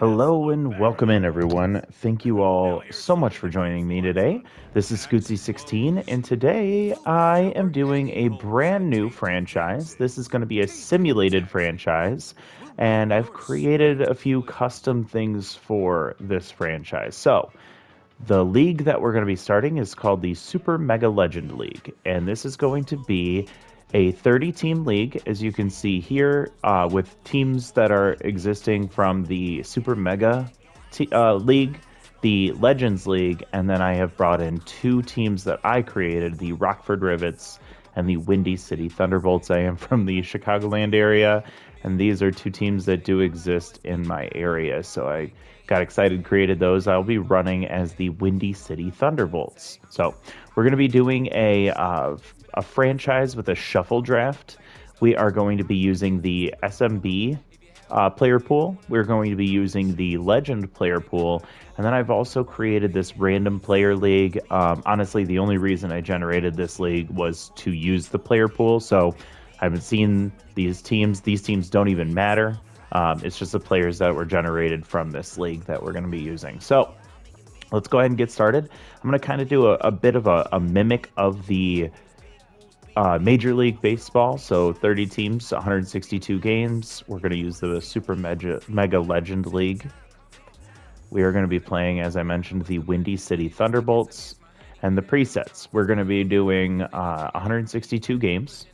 Hello and welcome in, everyone. Thank you all so much for joining me today. This is Scootsy16, and today I am doing a brand new franchise. This is going to be a simulated franchise, and I've created a few custom things for this franchise. So, the league that we're going to be starting is called the Super Mega Legend League, and this is going to be a 30-team league, as you can see here, with teams that are existing from the Super Mega League, the Legends League, and then I have brought in two teams that I created, the Rockford Rivets and the Windy City Thunderbolts. I am from the Chicagoland area, and these are two teams that do exist in my area, so I got excited, created those. I'll be running as the Windy City Thunderbolts. So we're going to be doing a franchise with a shuffle draft. We are going to be using the SMB player pool. We're going to be using the Legend player pool. And then I've also created this random player league. Honestly, the only reason I generated this league was to use the player pool. So I haven't seen these teams. These teams don't even matter. It's just the players that were generated from this league that we're going to be using. So let's go ahead and get started. I'm going to kind of do a bit of a mimic of the Major League Baseball. So 30 teams, 162 games. We're going to use the Super Mega Legend League. We are going to be playing, as I mentioned, the Windy City Thunderbolts. And the presets, we're going to be doing 162 games.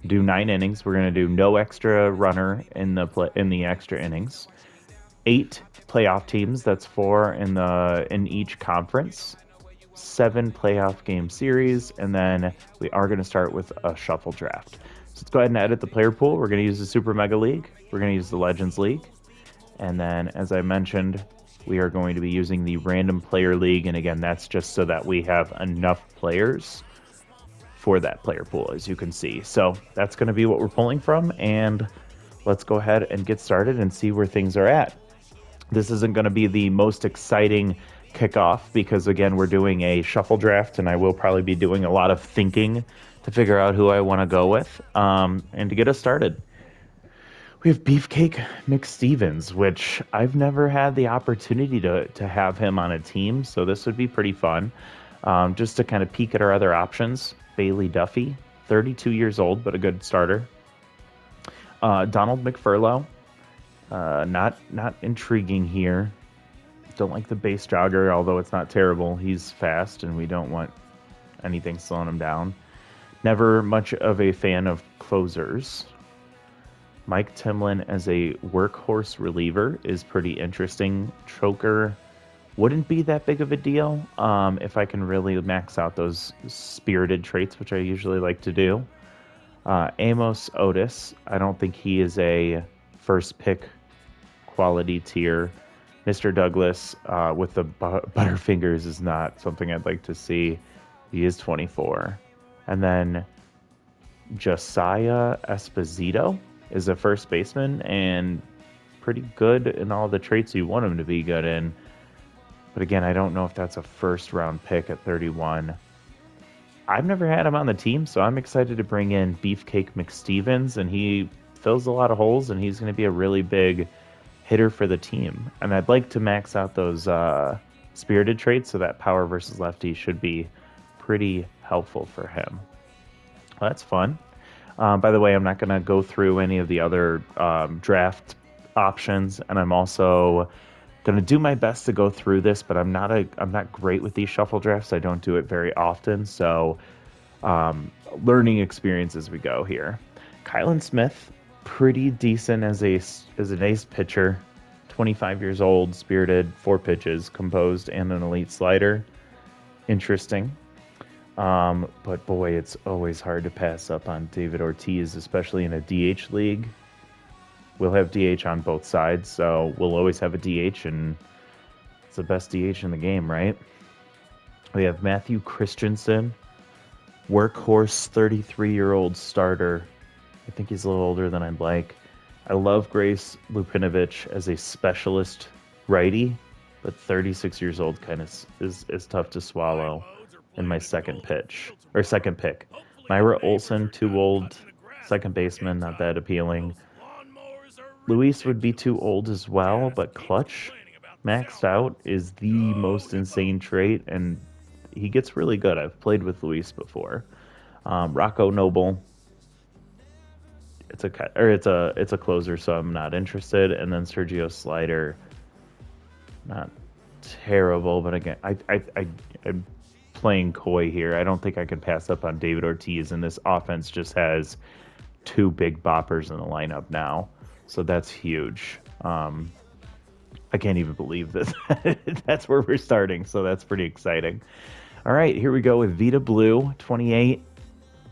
Do 9 innings. We're going to do no extra runner in the extra innings. 8 playoff teams. That's 4 in each conference. 7 playoff game series, and then we are going to start with a shuffle draft. So let's go ahead and edit the player pool. We're going to use the Super Mega League. We're going to use the Legends League, and then, as I mentioned, we are going to be using the Random Player League. And again, that's just so that we have enough players for that player pool, as you can see. So that's going to be what we're pulling from, and let's go ahead and get started and see where things are at. This isn't going to be the most exciting kickoff because, again, we're doing a shuffle draft, and I will probably be doing a lot of thinking to figure out who I want to go with. And to get us started, we have Beefcake McStevens, which I've never had the opportunity to have him on a team, so this would be pretty fun. Just to kind of peek at our other options, Bailey Duffy, 32 years old, but a good starter. Donald McFurlow, not intriguing here. Don't like the base jogger, although it's not terrible. He's fast, and we don't want anything slowing him down. Never much of a fan of closers. Mike Timlin as a workhorse reliever is pretty interesting. Choker wouldn't be that big of a deal if I can really max out those spirited traits, which I usually like to do. Amos Otis, I don't think he is a first pick quality tier. Mr. Douglas with the Butterfingers is not something I'd like to see. He is 24. And then Josiah Esposito is a first baseman and pretty good in all the traits you want him to be good in. But again, I don't know if that's a first round pick at 31. I've never had him on the team, so I'm excited to bring in Beefcake McStevens, and he fills a lot of holes, and he's going to be a really big hitter for the team. And I'd like to max out those spirited traits, so that power versus lefty should be pretty helpful for him. Well, that's fun. By the way, I'm not going to go through any of the other draft options, and I'm also going to do my best to go through this, but I'm not great with these shuffle drafts. I don't do it very often, so learning experience as we go here. Kylan Smith, pretty decent as an ace pitcher, 25 years old, spirited, 4 pitches, composed, and an elite slider. Interesting. But boy, it's always hard to pass up on David Ortiz, especially in a DH league. We'll have DH on both sides, so we'll always have a DH, and it's the best DH in the game, right? We have Matthew Christensen, workhorse, 33-year-old starter. I think he's a little older than I'd like. I love Grace Lupinovich as a specialist righty, but 36 years old kind of is tough to swallow in my second pick. Myra Olson, too old, second baseman, not that appealing. Luis would be too old as well, but clutch maxed out is the most insane trait, and he gets really good. I've played with Luis before. Rocco Noble, it's a closer, so I'm not interested. And then Sergio Slider, not terrible, but again, I'm playing coy here. I don't think I can pass up on David Ortiz, and this offense just has two big boppers in the lineup now, so that's huge. I can't even believe this. That's where we're starting, so that's pretty exciting. All right, here we go with Vita Blue 28.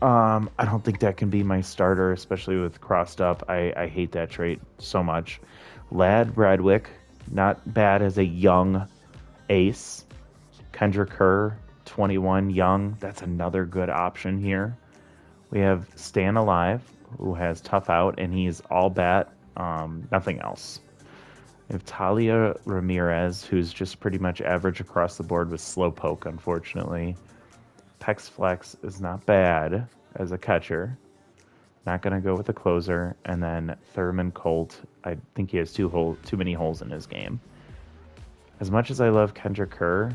I don't think that can be my starter, especially with crossed up. I hate that trait so much. Lad Bradwick, not bad as a young ace. Kendra Kerr, 21, young. That's another good option here. We have Stan Alive, who has tough out, and he's all bat, nothing else. We have Talia Ramirez, who's just pretty much average across the board with slow poke, unfortunately. Pex Flex is not bad as a catcher. Not going to go with a closer. And then Thurman Colt, I think he has too many holes in his game. As much as I love Kendra Kerr,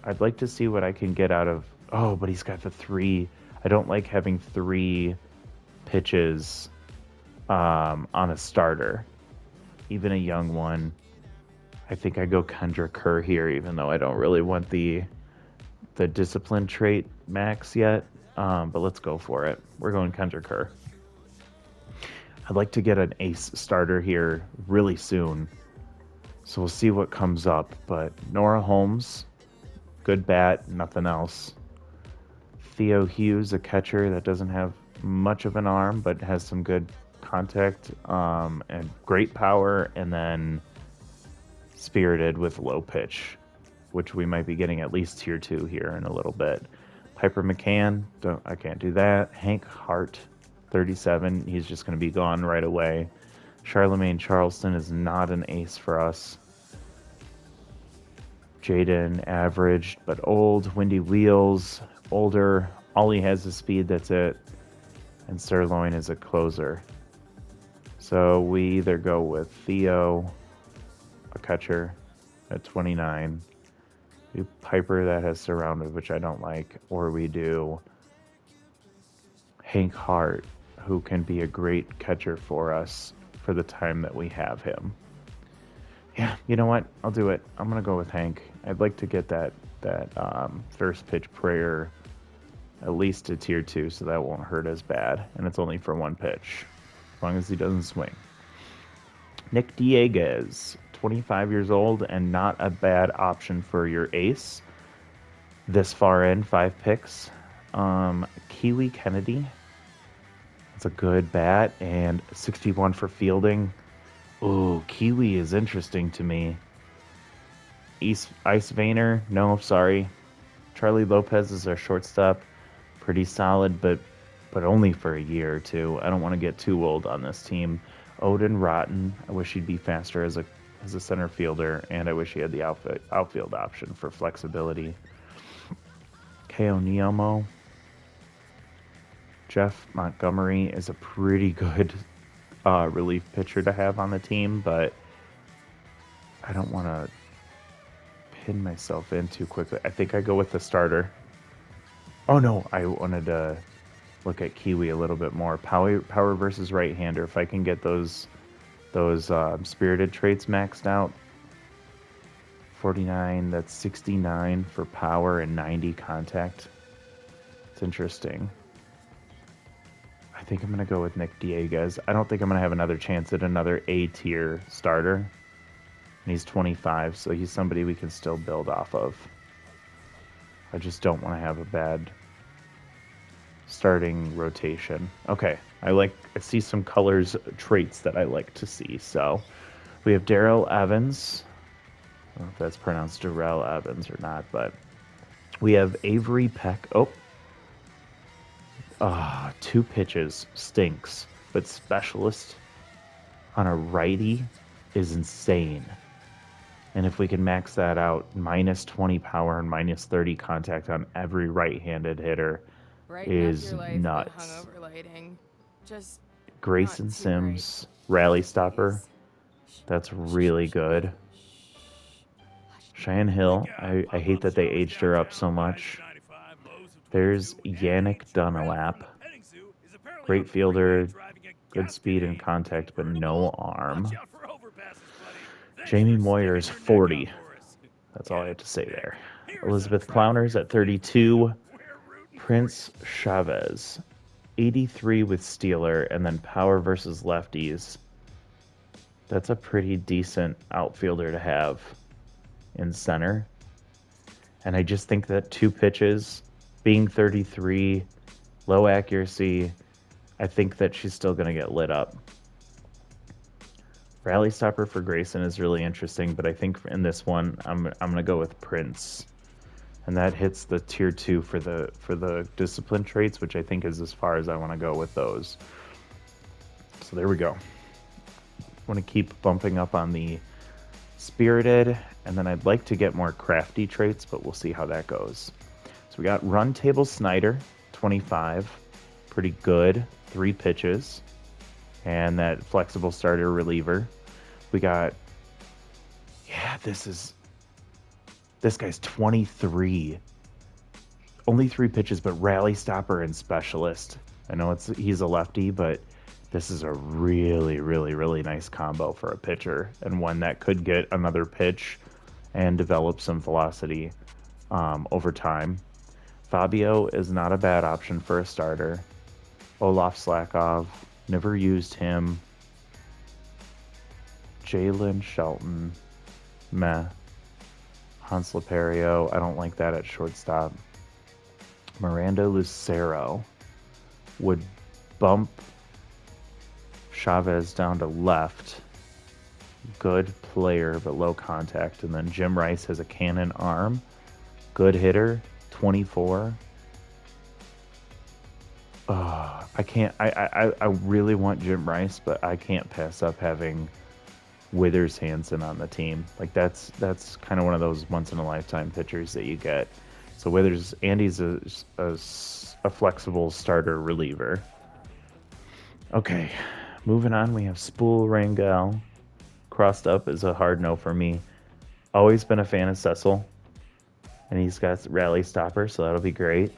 I'd like to see what I can get out of... Oh, but he's got the three... I don't like having three pitches on a starter. Even a young one. I think I go Kendra Kerr here, even though I don't really want the discipline trait max yet. But let's go for it. We're going Kendra Kerr. I'd like to get an ace starter here really soon. So we'll see what comes up. But Nora Holmes, good bat, nothing else. Theo Hughes, a catcher that doesn't have much of an arm, but has some good contact and great power. And then Spirited with low pitch, which we might be getting at least tier 2 here in a little bit. Piper McCann, I can't do that. Hank Hart, 37, he's just going to be gone right away. Charlemagne Charleston is not an ace for us. Jaden, average, but old. Windy Wheels, older. All he has is speed, that's it. And Sirloin is a closer. So we either go with Theo, a catcher, at 29. Do Piper that has surrounded, which I don't like, or we do Hank Hart, who can be a great catcher for us for the time that we have him. Yeah, you know what? I'll do it. I'm gonna go with Hank. I'd like to get that first pitch prayer at least to tier 2, so that won't hurt as bad, and it's only for one pitch, as long as he doesn't swing. Nick Dieguez, 25 years old, and not a bad option for your ace. This far in, 5 picks. Kiwi Kennedy, it's a good bat, and 61 for fielding. Ooh, Kiwi is interesting to me. Ice Vayner, no, sorry. Charlie Lopez is our shortstop. Pretty solid, but only for a year or two. I don't want to get too old on this team. Odin Rotten, I wish he'd be faster as a center fielder, and I wish he had the outfield option for flexibility. Ko Niomo. Jeff Montgomery is a pretty good relief pitcher to have on the team, but I don't want to pin myself in too quickly. I think I go with the starter. Oh no, I wanted to look at Kiwi a little bit more. Power versus right-hander. If I can get those spirited traits maxed out. 49, that's 69 for power and 90 contact. It's interesting. I think I'm going to go with Nick Dieguez. I don't think I'm going to have another chance at another A-tier starter. And he's 25, so he's somebody we can still build off of. I just don't want to have a bad starting rotation. Okay, I see some colors, traits that I like to see. So we have Darrell Evans. I don't know if that's pronounced Darrell Evans or not, but we have Avery Peck. Oh, 2 pitches stinks, but specialist on a righty is insane. And if we can max that out, minus 20 power and minus 30 contact on every right-handed hitter is nuts. Grayson Sims, Rally Stopper. That's really good. Cheyenne Hill. I hate that they aged her up so much. There's Yannick Dunlap. Great fielder, good speed and contact, but no arm. Jamie Moyer's 40. That's all I have to say there. Elizabeth Clowners at 32. Prince Chavez, 83 with Steeler, and then power versus lefties. That's a pretty decent outfielder to have in center. And I just think that 2 pitches, being 33, low accuracy, I think that she's still going to get lit up. Rally Stopper for Grayson is really interesting, but I think in this one, I'm going to go with Prince. And that hits the tier 2 for the discipline traits, which I think is as far as I want to go with those. So there we go. I want to keep bumping up on the spirited, and then I'd like to get more crafty traits, but we'll see how that goes. So we got Run Table Snyder, 25. Pretty good. 3 pitches. And that flexible starter reliever. We got, this guy's 23. Only 3 pitches, but Rally Stopper and Specialist. I know he's a lefty, but this is a really, really, really nice combo for a pitcher, and one that could get another pitch and develop some velocity over time. Fabio is not a bad option for a starter. Olaf Slakov, never used him. Jalen Shelton, meh. Hans Leperio, I don't like that at shortstop. Miranda Lucero would bump Chavez down to left. Good player, but low contact. And then Jim Rice has a cannon arm. Good hitter, 24. I really want Jim Rice, but I can't pass up having Withers Hansen on the team. Like that's kind of one of those once in a lifetime pitchers that you get. So Withers, Andy's a flexible starter reliever. Okay, moving on, we have Spool Rangel. Crossed up is a hard no for me. Always been a fan of Cecil, and he's got Rally Stopper, so that'll be great.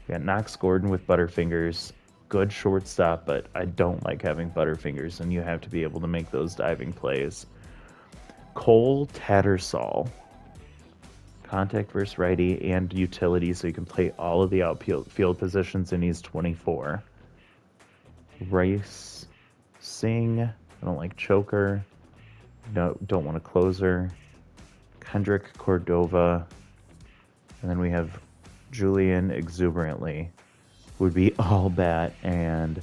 We got Knox Gordon with Butterfingers. Good shortstop, but I don't like having Butterfingers, and you have to be able to make those diving plays. Cole Tattersall. Contact versus righty and utility, so you can play all of the outfield positions, and he's 24. Rice Singh. I don't like choker. No, don't want a closer. Kendrick Cordova. And then we have Julian Exuberantly. Would be all bat and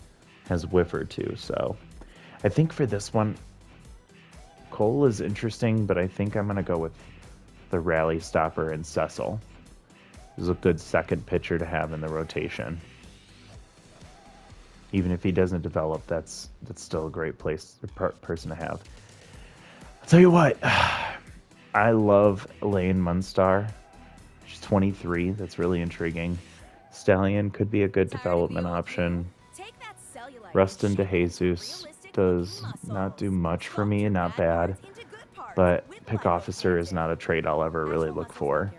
has whiffer too. So I think for this one, Cole is interesting, but I think I'm going to go with the Rally Stopper and Cecil. This is a good second pitcher to have in the rotation. Even if he doesn't develop, that's still a great person to have. I'll tell you what, I love Elaine Munstar. She's 23. That's really intriguing. Stallion could be a good development option. Rustin DeJesus does not do much for me, not bad. But Pick Officer is not a trait I'll ever really look for.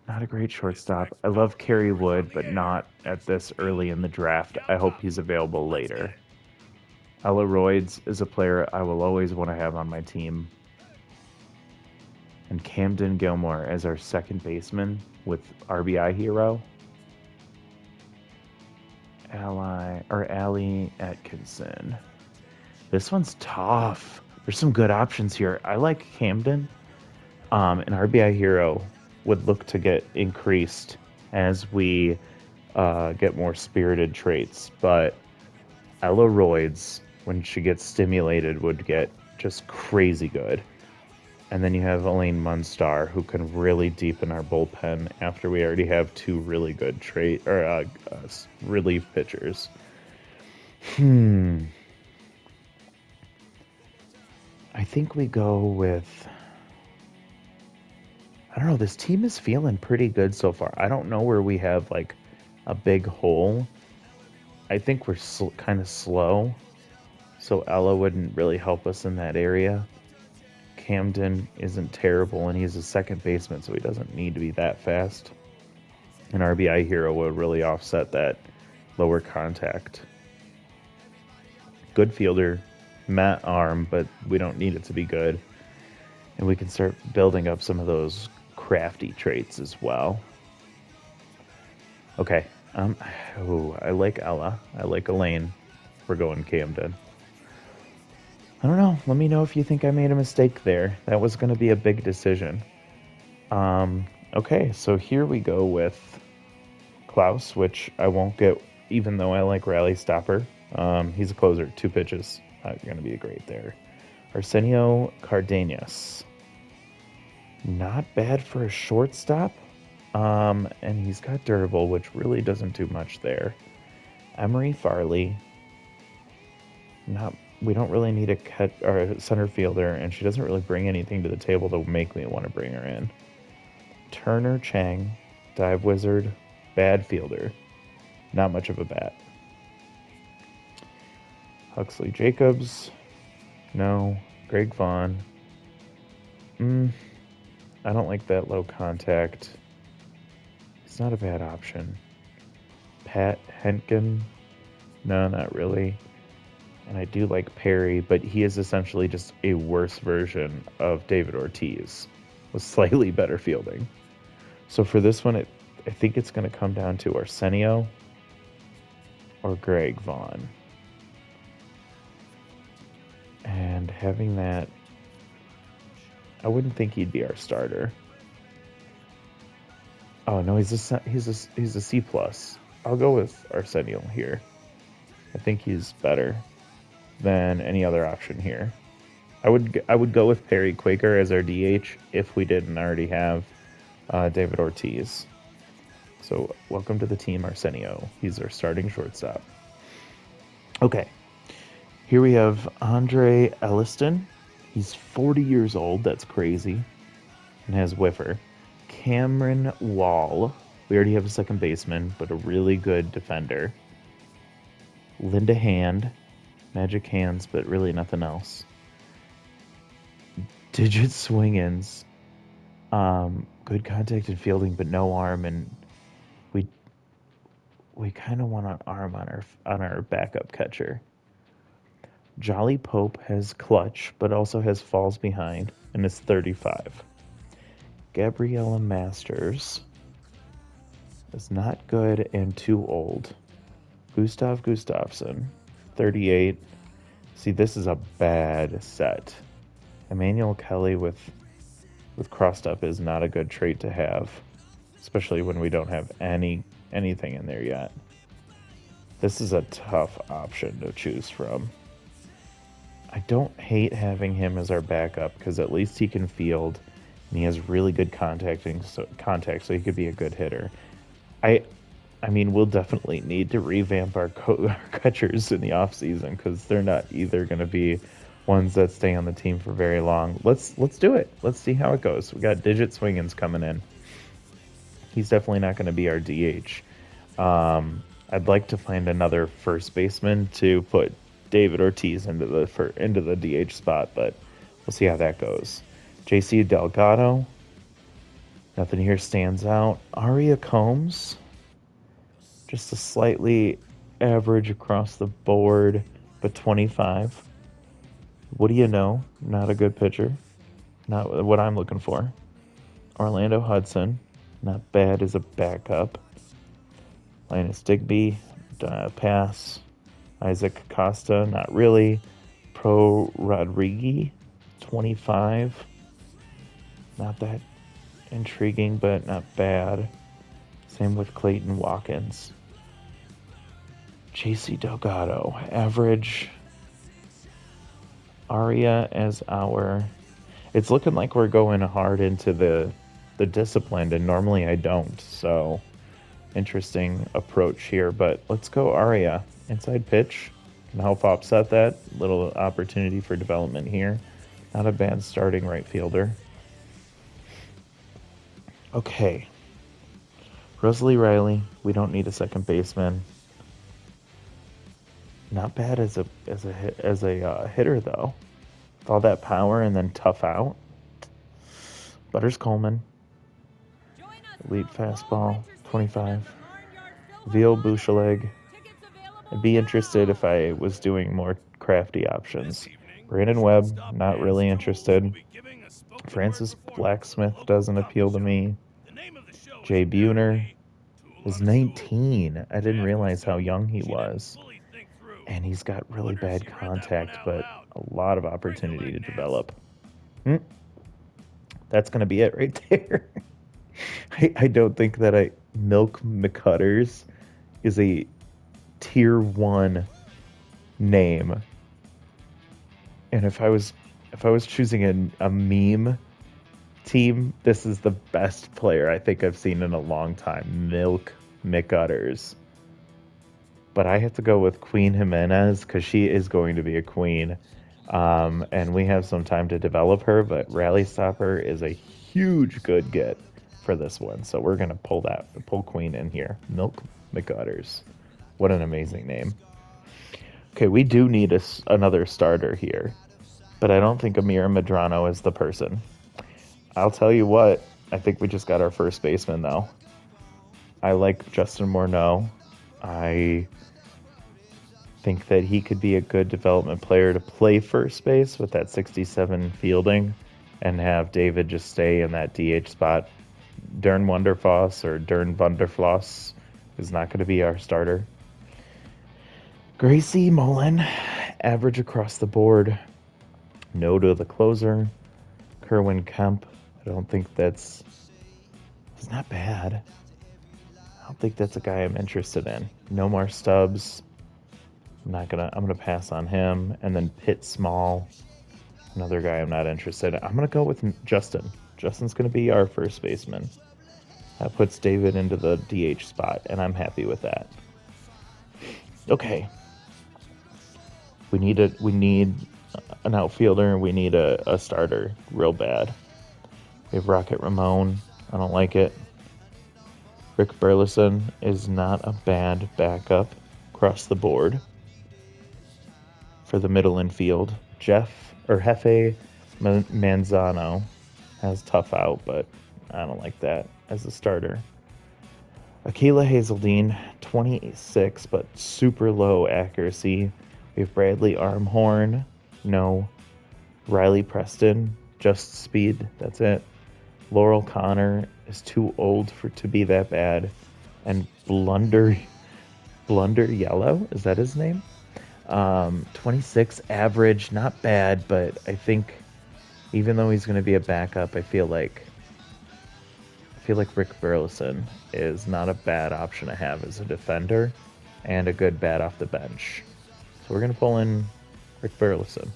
Not a great shortstop. I love Kerry Wood, but not at this early in the draft. I hope he's available later. Ella Royds is a player I will always want to have on my team. And Camden Gilmore as our second baseman with RBI hero. Allie Atkinson. This one's tough. There's some good options here. I like Camden. An RBI hero would look to get increased as we get more spirited traits. But Ella Royds, when she gets stimulated, would get just crazy good. And then you have Elaine Munstar, who can really deepen our bullpen after we already have 2 really good relief pitchers. I think we go with... I don't know, this team is feeling pretty good so far. I don't know where we have, like, a big hole. I think we're kind of slow. so Ella wouldn't really help us in that area. Camden isn't terrible, and he's a second baseman, so he doesn't need to be that fast. An RBI hero would really offset that lower contact. Good fielder, Matt arm, but we don't need it to be good. And we can start building up some of those crafty traits as well. Okay. I like Ella. I like Elaine. We're going Camden. I don't know. Let me know if you think I made a mistake there. That was going to be a big decision. Okay, so here we go with Klaus, which I won't get, even though I like Rally Stopper. He's a closer, 2 pitches. Not going to be great there. Arsenio Cardenas. Not bad for a shortstop. And he's got durable, which really doesn't do much there. Emery Farley. We don't really need a center fielder, and she doesn't really bring anything to the table to make me want to bring her in. Turner Chang, dive wizard, bad fielder. Not much of a bat. Huxley Jacobs. No. Greg Vaughn. I don't like that low contact. It's not a bad option. Pat Henkin. No, not really. And I do like Perry, but he is essentially just a worse version of David Ortiz with slightly better fielding. So for this one, I think it's going to come down to Arsenio or Greg Vaughn. And having that, I wouldn't think he'd be our starter. Oh no, he's a C plus. I'll go with Arsenio here. I think he's better than any other option here. I would go with Perry Quaker as our DH if we didn't already have David Ortiz. So welcome to the team, Arsenio. He's our starting shortstop. Okay, here we have Andre Elliston. He's 40 years old. That's crazy. And has whiffer. Cameron Wall. We already have a second baseman, but a really good defender. Linda Hand. Magic hands, but really nothing else. Digit swing-ins. Good contact and fielding, but no arm, and we kind of want an arm on our backup catcher. Jolly Pope has clutch, but also has falls behind, and is 35. Gabriella Masters is not good and too old. Gustav Gustafsson, 38. See, this is a bad set. Emmanuel Kelly with crossed up is not a good trait to have, especially when we don't have anything in there yet. This is a tough option to choose from. I don't hate having him as our backup because at least he can field and he has really good contact, so he could be a good hitter. I mean, we'll definitely need to revamp our catchers in the offseason because they're not either going to be ones that stay on the team for very long. Let's do it. Let's see how it goes. We got Digit Swingins coming in. He's definitely not going to be our DH. I'd like to find another first baseman to put David Ortiz into the DH spot, but we'll see how that goes. JC Delgado. Nothing here stands out. Aria Combs. Just a slightly average across the board, but 25. What do you know? Not a good pitcher. Not what I'm looking for. Orlando Hudson. Not bad as a backup. Linus Digby. Pass. Isaac Costa. Not really. Pro Rodriguez. 25. Not that intriguing, but not bad. Same with Clayton Watkins. JC Delgado, average. Aria as our... It's looking like we're going hard into the disciplined, and normally I don't, so interesting approach here, but let's go Aria. Inside pitch can help offset that. Little opportunity for development here. Not a bad starting right fielder. Okay. Rosalie Riley, we don't need a second baseman. Not bad as a hitter though. With all that power and then tough out. Butters Coleman, elite fastball, 25. Veal Boucheleg. I'd be interested if I was doing more crafty options. Brandon Webb, not really interested. Francis Blacksmith doesn't appeal to me. Jay Buhner is 19. I didn't realize how young he was. And he's got really bad contact, but a lot of opportunity to develop. That's going to be it right there. I don't think that Milk McCutters is a tier 1 name. And if I was choosing a meme team, this is the best player I think I've seen in a long time. Milk McUtters. But I have to go with Queen Jimenez because she is going to be a queen. And we have some time to develop her, but Rally Stopper is a huge good get for this one. So we're going to pull Queen in here. Milk McUtters. What an amazing name. Okay, we do need another starter here, but I don't think Amir Medrano is the person. I'll tell you what, I think we just got our first baseman, though. I like Justin Morneau. I think that he could be a good development player to play first base with that 67 fielding and have David just stay in that DH spot. Dern Wunderfloss is not going to be our starter. Gracie Mullen, average across the board. No to the closer. Kerwin Kemp, I don't think he's not bad. I don't think that's a guy I'm interested in. Nomar Stubbs, I'm gonna pass on him. And then Pitt Small, another guy I'm not interested in. I'm gonna go with Justin. Justin's gonna be our first baseman. That puts David into the DH spot, and I'm happy with that. Okay. We need an outfielder, and we need a starter real bad. We have Rocket Ramon. I don't like it. Rick Burleson is not a bad backup across the board for the middle infield. Jefe Manzano has tough out, but I don't like that as a starter. Akila Hazeldine, 26, but super low accuracy. We have Bradley Armhorn, no. Riley Preston, just speed, that's it. Laurel Connor is too old to be that bad. And Blunder Yellow, is that his name? 26 average, not bad, but I think even though he's going to be a backup, I feel like Rick Burleson is not a bad option to have as a defender and a good bat off the bench. So we're going to pull in Rick Burleson.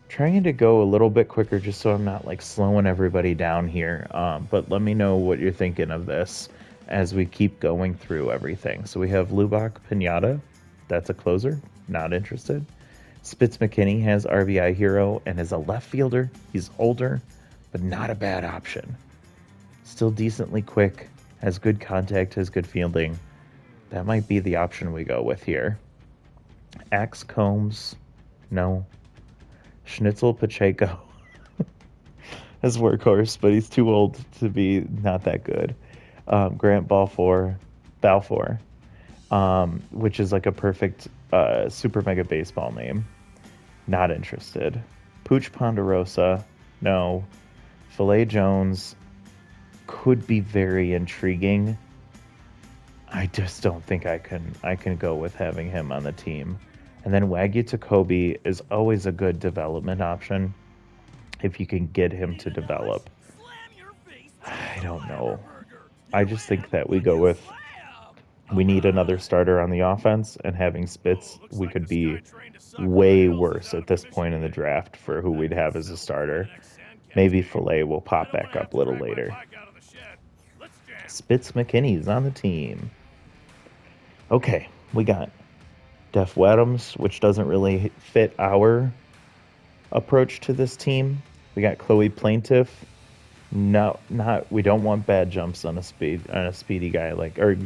Trying to go a little bit quicker just so I'm not like slowing everybody down here. But let me know what you're thinking of this as we keep going through everything. So we have Lubach Pinata. That's a closer. Not interested. Spitz McKinney has RBI hero and is a left fielder. He's older, but not a bad option. Still decently quick, has good contact, has good fielding. That might be the option we go with here. Axe Combs, no. Schnitzel Pacheco as workhorse, but he's too old to be not that good. Grant Balfour, which is like a perfect super mega baseball name. Not interested. Pooch Ponderosa, no. Filet Jones could be very intriguing. I just don't think I can go with having him on the team. And then Wagyu Takobi is always a good development option if you can get him to develop. I don't know. I just think that we need another starter on the offense, and having Spitz, we could be way worse at this point in the draft for who we'd have as a starter. Maybe Filet will pop back up a little later. Spitz McKinney's on the team. Okay, we got Def Weddams, which doesn't really fit our approach to this team. We got Chloe Plaintiff. No, we don't want bad jumps on a speedy guy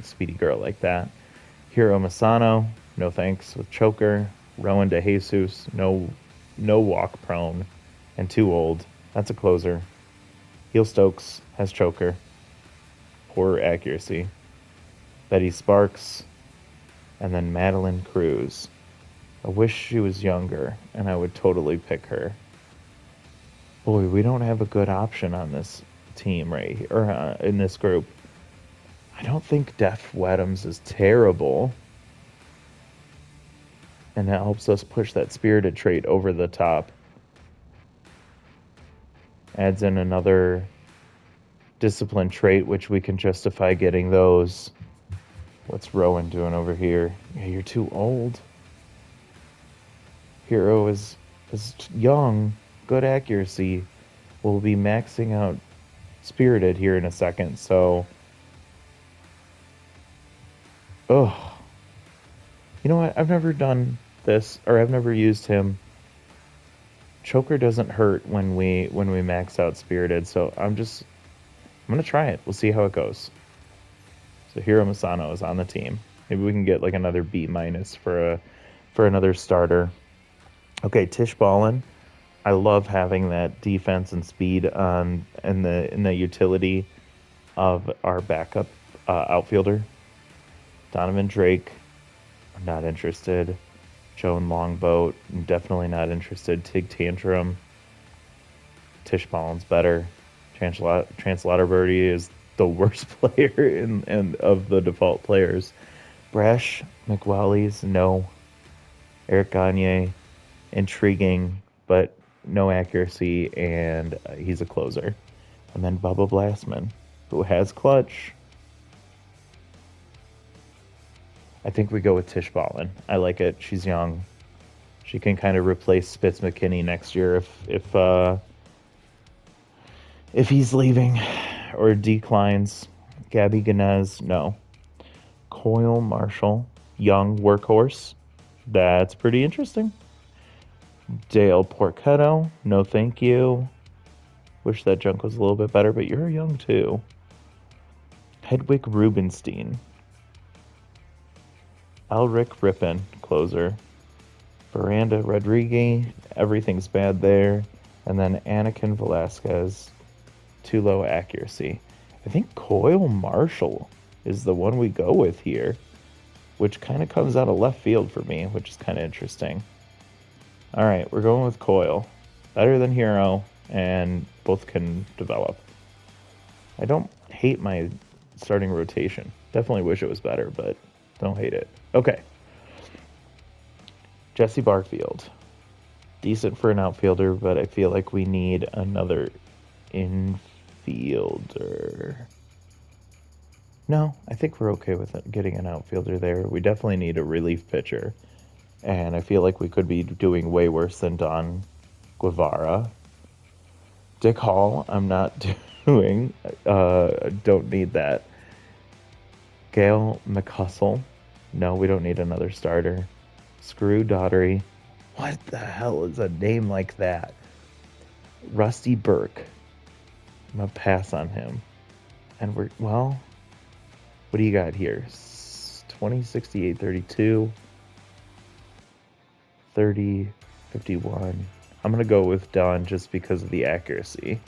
speedy girl like that. Hiro Masano, no thanks with choker. Rowan de Jesus, no walk prone, and too old. That's a closer. Heel Stokes has choker. Poor accuracy. Betty Sparks, and then Madeline Cruz. I wish she was younger, and I would totally pick her. Boy, we don't have a good option on this team right here, or in this group. I don't think Def Weddams is terrible. And that helps us push that spirited trait over the top. Adds in another discipline trait, which we can justify getting those. What's Rowan doing over here? Yeah, you're too old. Hero is young, good accuracy. We'll be maxing out spirited here in a second, so oh, you know what? I've never done this, or I've never used him. Choker doesn't hurt when we max out spirited, so I'm gonna try it. We'll see how it goes. So Hiro Masano is on the team. Maybe we can get like another B minus for another starter. Okay, Tish Ballin. I love having that defense and speed on in the utility of our backup outfielder. Donovan Drake, I'm not interested. Joan Longboat, I'm definitely not interested. Tig Tantrum, Tish Ballin's better. Chance Lauterbirdie is the worst player in of the default players. Brash McWally's no. Eric Gagne, intriguing, but no accuracy, and he's a closer. And then Bubba Blastman, who has clutch. I think we go with Tish Ballin. I like it. She's young. She can kind of replace Spitz McKinney next year if he's leaving or declines. Gabby Ganez, no. Coyle Marshall, young workhorse. That's pretty interesting. Dale Porchetto, no thank you. Wish that junk was a little bit better, but you're young too. Hedwig Rubenstein. Alric Rippin, closer. Veranda Rodriguez, everything's bad there. And then Anakin Velasquez, too low accuracy. I think Coyle Marshall is the one we go with here, which kind of comes out of left field for me, which is kind of interesting. All right, we're going with Coyle. Better than Hero, and both can develop. I don't hate my starting rotation. Definitely wish it was better, but don't hate it. Okay. Jesse Barfield. Decent for an outfielder, but I feel like we need another infielder. No, I think we're okay with it, getting an outfielder there. We definitely need a relief pitcher. And I feel like we could be doing way worse than Don Guevara. Dick Hall, I'm not doing. Don't need that. Gail McHustle. No, we don't need another starter. Screw Daughtery. What the hell is a name like that? Rusty Burke. I'm going to pass on him. And what do you got here? 20, 68, 32. 30, 51. I'm going to go with Don just because of the accuracy.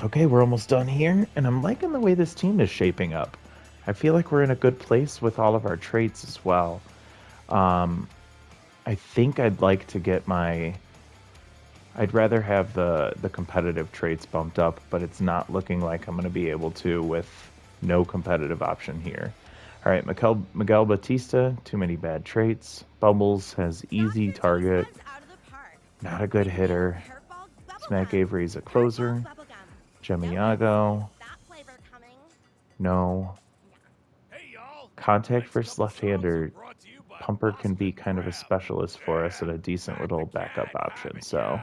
Okay, we're almost done here, and I'm liking the way this team is shaping up. I feel like we're in a good place with all of our traits as well. I think I'd like to get I'd rather have the competitive traits bumped up, but it's not looking like I'm going to be able to with no competitive option here. All right, Miguel Batista, too many bad traits. Bubbles has easy target. Not a good hitter. Smack Avery's a closer. Gemiago. No. Contact versus left-hander. Pumper can be kind of a specialist for us and a decent little backup option. So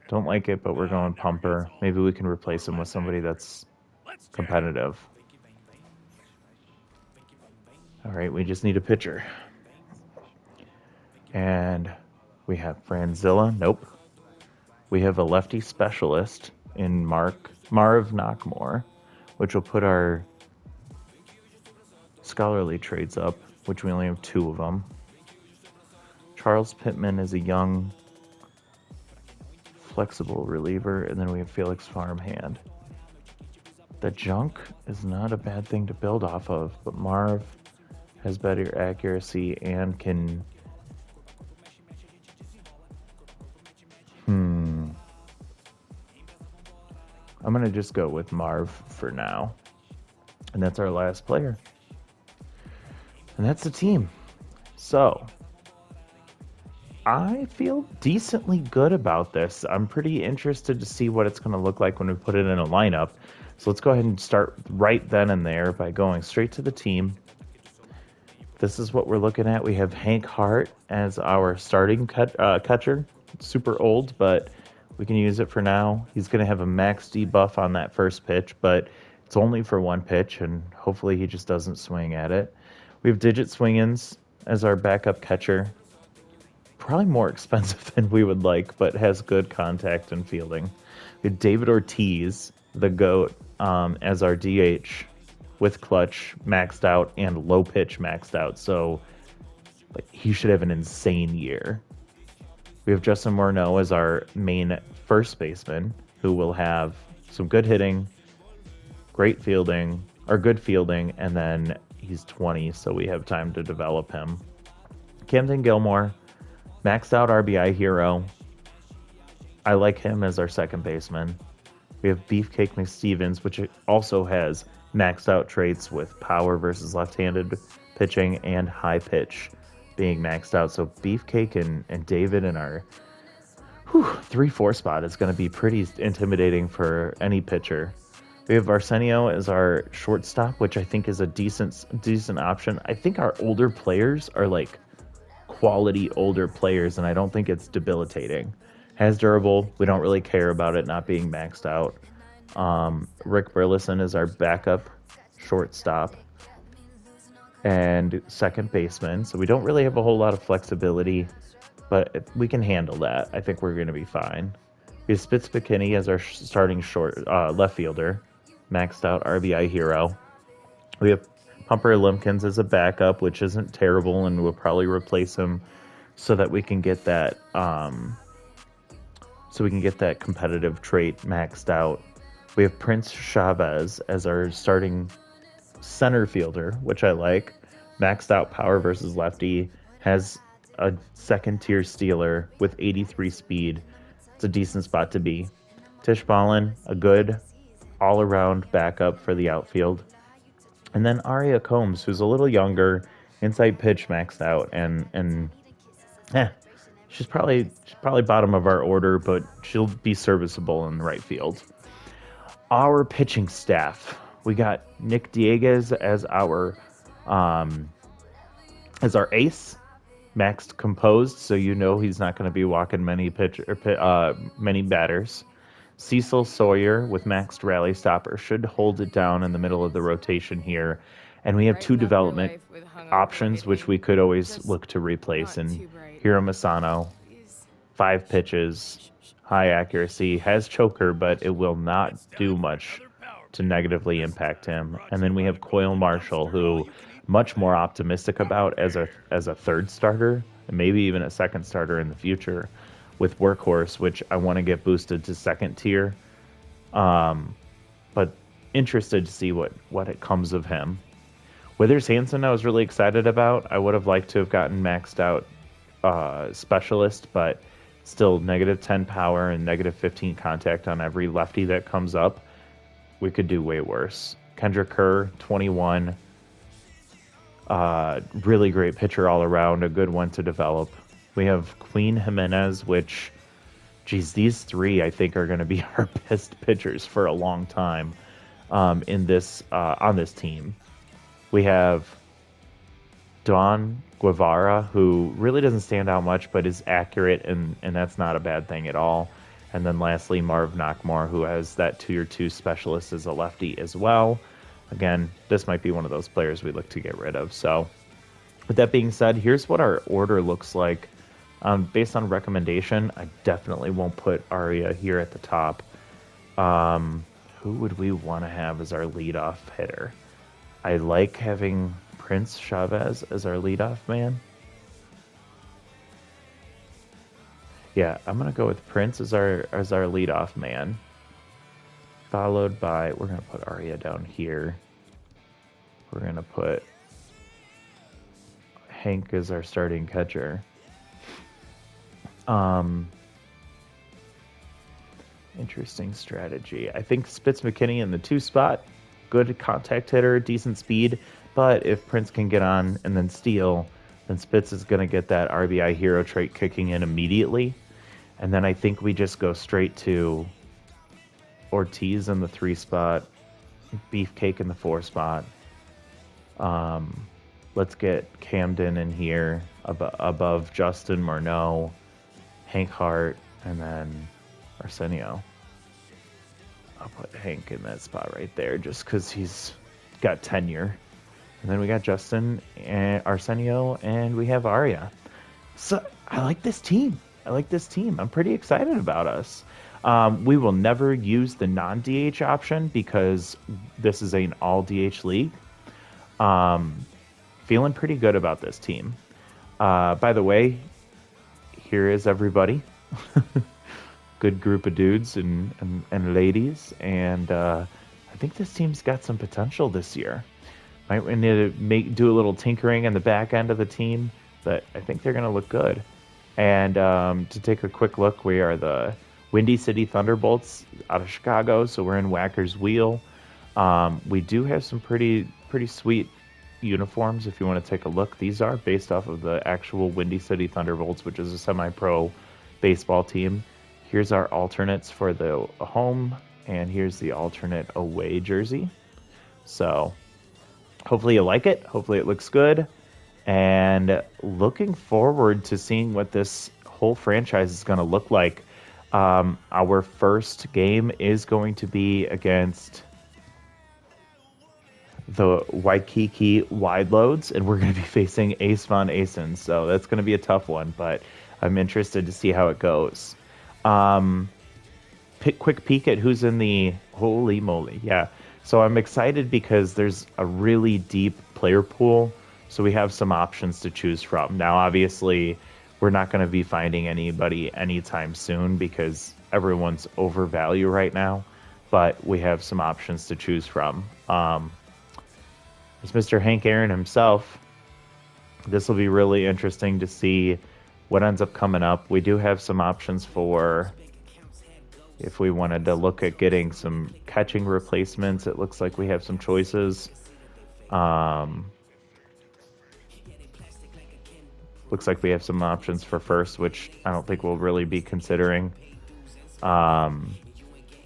don't like it, but we're going Pumper. Maybe we can replace him with somebody that's competitive. All right, we just need a pitcher. And we have Franzilla. Nope. We have a lefty specialist in Marv Knockmore, which will put our scholarly trades up, which we only have 2 of them. Charles Pittman is a young, flexible reliever, and then we have Felix Farmhand. The junk is not a bad thing to build off of, but Marv has better accuracy and can... I'm going to just go with Marv for now. And that's our last player. And that's the team. So, I feel decently good about this. I'm pretty interested to see what it's going to look like when we put it in a lineup. So let's go ahead and start right then and there by going straight to the team. This is what we're looking at. We have Hank Hart as our starting catcher. Super old, but we can use it for now. He's going to have a max debuff on that first pitch, but it's only for 1 pitch, and hopefully he just doesn't swing at it. We have Digit Swingins as our backup catcher. Probably more expensive than we would like, but has good contact and fielding. We have David Ortiz, the GOAT, as our DH with clutch maxed out and low pitch maxed out. So he should have an insane year. We have Justin Morneau as our main first baseman, who will have some good hitting, great fielding, or good fielding, and then he's 20, so we have time to develop him. Camden Gilmore, maxed out RBI hero. I like him as our second baseman. We have Beefcake McStevens, which also has maxed out traits with power versus left-handed pitching and high pitch being maxed out. So Beefcake and David in our 3-4 spot is going to be pretty intimidating for any pitcher. We have Arsenio as our shortstop, which I think is a decent option. I think our older players are like quality older players, and I don't think it's debilitating. Has durable. We don't really care about it not being maxed out. Rick Burleson is our backup shortstop and second baseman, so we don't really have a whole lot of flexibility, but we can handle that. I think we're going to be fine. We have Spitz McKinney as our starting left fielder, maxed out RBI hero. We have Pumper Lumpkins as a backup, which isn't terrible, and we'll probably replace him so that we can get that competitive trait maxed out. We have Prince Chavez as our starting center fielder, which I like. Maxed out power versus lefty, has a second tier stealer with 83 speed. It's a decent spot to be. Tish Ballin, a good all around backup for the outfield. And then Aria Combs, who's a little younger, inside pitch maxed out, and she's probably bottom of our order, but she'll be serviceable in the right field. Our pitching staff, we got Nick Dieguez as our ace, maxed composed, so you know he's not going to be walking many batters. Cecil Sawyer with maxed rally stopper should hold it down in the middle of the rotation here. And we have 2 development options, which we could always look to replace. And Hiro Masano, 5 pitches, high accuracy, has choker, but it will not do much to negatively impact him. And then we have Coyle Marshall, who much more optimistic about as a third starter, and maybe even a second starter in the future, with Workhorse, which I want to get boosted to second tier. But interested to see what it comes of him. Withers Hansen I was really excited about. I would have liked to have gotten maxed out specialist, but still -10 power and -15 contact on every lefty that comes up. We could do way worse. Kendrick Kerr, 21. Really great pitcher all around, a good one to develop. We have Queen Jimenez, which, geez, these 3 I think are going to be our best pitchers for a long time on this team. We have Don Guevara, who really doesn't stand out much, but is accurate, and that's not a bad thing at all. And then lastly, Marv Knockmore, who has that tier 2 specialist as a lefty as well. Again, this might be one of those players we look to get rid of. So with that being said, here's what our order looks like. Based on recommendation, I definitely won't put Aria here at the top. Who would we want to have as our leadoff hitter? I like having Prince Chavez as our leadoff man. Yeah, I'm gonna go with Prince as our leadoff man. Followed by, we're gonna put Arya down here. We're gonna put Hank as our starting catcher. Interesting strategy. I think Spitz McKinney in the 2 spot, good contact hitter, decent speed. But if Prince can get on and then steal, then Spitz is going to get that RBI hero trait kicking in immediately. And then I think we just go straight to Ortiz in the 3 spot, Beefcake in the 4 spot. Let's get Camden in here above Justin Morneau, Hank Hart, and then Arsenio. I'll put Hank in that spot right there just because he's got tenure. And then we got Justin and Arsenio, and we have Arya. So I like this team. I'm pretty excited about us. We will never use the non-DH option because this is an all-DH league. Feeling pretty good about this team. By the way, here is everybody. Good group of dudes and ladies, and I think this team's got some potential this year. Might need to do a little tinkering in the back end of the team, but I think they're going to look good. And to take a quick look, we are the Windy City Thunderbolts out of Chicago, so we're in Whacker's Wheel. We do have some pretty sweet uniforms if you want to take a look. These are based off of the actual Windy City Thunderbolts, which is a semi-pro baseball team. Here's our alternates for the home, and here's the alternate away jersey. So hopefully you like it. Hopefully it looks good. And looking forward to seeing what this whole franchise is going to look like. Our first game is going to be against the Waikiki Wide Loads, and we're going to be facing Ace Von Asen. So that's going to be a tough one, but I'm interested to see how it goes. Quick peek at who's in the holy moly. Yeah. So I'm excited because there's a really deep player pool. So we have some options to choose from. Now, obviously, we're not going to be finding anybody anytime soon because everyone's overvalued right now, but we have some options to choose from. There's Mr. Hank Aaron himself. This will be really interesting to see what ends up coming up. We do have some options for if we wanted to look at getting some catching replacements. It looks like we have some choices. Looks like we have some options for first, which I don't think we'll really be considering.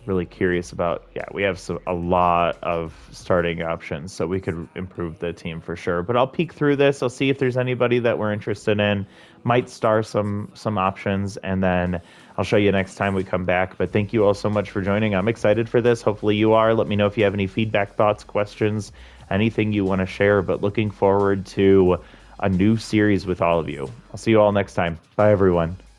Really curious about. Yeah, we have a lot of starting options, so we could improve the team for sure. But I'll peek through this. I'll see if there's anybody that we're interested in. Might star some options, and then I'll show you next time we come back. But thank you all so much for joining. I'm excited for this. Hopefully you are. Let me know if you have any feedback, thoughts, questions, anything you want to share. But looking forward to a new series with all of you. I'll see you all next time. Bye, everyone.